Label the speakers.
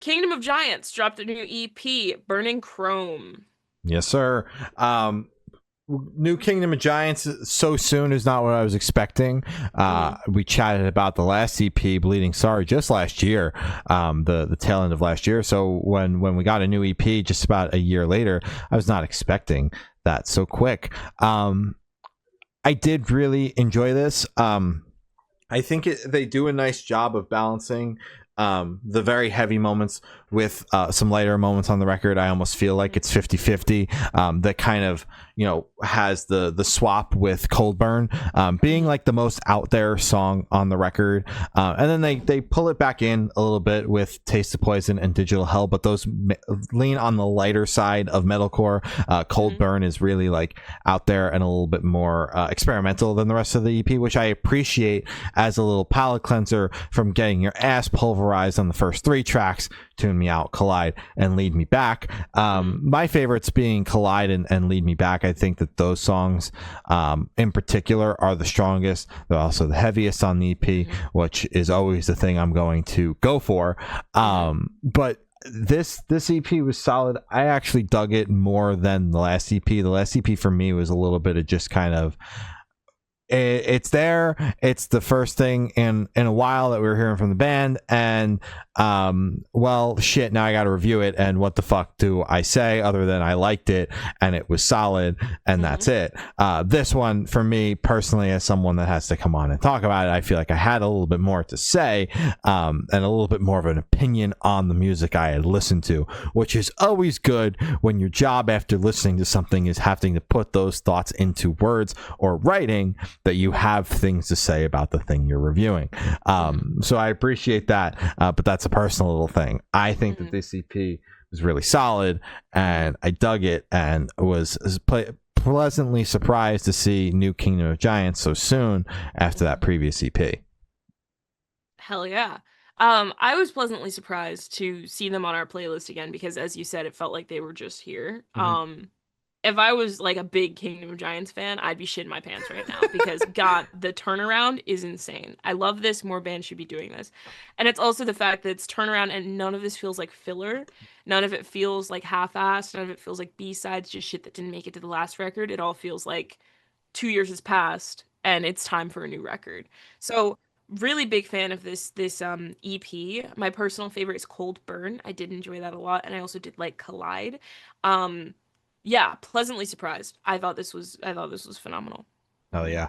Speaker 1: Kingdom of Giants dropped a new EP, Burning Chrome.
Speaker 2: Yes, sir. New Kingdom of Giants so soon is not what I was expecting. We chatted about the last EP, Bleeding Sorry, just last year, the tail end of last year. So when we got a new EP just about a year later, I was not expecting that so quick. I did really enjoy this. I think they do a nice job of balancing the very heavy moments with some lighter moments on the record. I almost feel like it's 50-50. That kind of, has the swap with Cold Burn being like the most out there song on the record. And then they pull it back in a little bit with Taste of Poison and Digital Hell, but those lean on the lighter side of metalcore. Cold Burn is really like out there and a little bit more experimental than the rest of the EP, which I appreciate as a little palate cleanser from getting your ass pulverized on the first 3 tracks. Tune Me Out, Collide, and Lead Me Back. My favorites being Collide and Lead Me Back. I think that those songs in particular are the strongest. They're also the heaviest on the EP, which is always the thing I'm going to go for. But this EP was solid. I actually dug it more than the last EP. The last EP for me was a little bit of just kind of, it's there. It's the first thing in a while that we were hearing from the band, and well, shit, now I gotta review it, and what the fuck do I say other than I liked it and it was solid, and that's it. This one for me personally, as someone that has to come on and talk about it, I feel like I had a little bit more to say, and a little bit more of an opinion on the music I had listened to, which is always good when your job after listening to something is having to put those thoughts into words or writing, that you have things to say about the thing you're reviewing. So I appreciate that, but that's a personal little thing. I think that this EP was really solid, and I dug it, and was pleasantly surprised to see New Kingdom of Giants so soon after that previous EP.
Speaker 1: Hell yeah. I was pleasantly surprised to see them on our playlist again because, as you said, it felt like they were just here. If I was like a big Kingdom of Giants fan, I'd be shitting my pants right now because God, the turnaround is insane. I love this. More bands should be doing this. And it's also the fact that it's turnaround and none of this feels like filler. None of it feels like half-assed. None of it feels like B-sides, just shit that didn't make it to the last record. It all feels like 2 years has passed and it's time for a new record. So really big fan of this EP. My personal favorite is Cold Burn. I did enjoy that a lot, and I also did like Collide. Um, yeah, pleasantly surprised. I thought this was phenomenal.
Speaker 2: Oh yeah.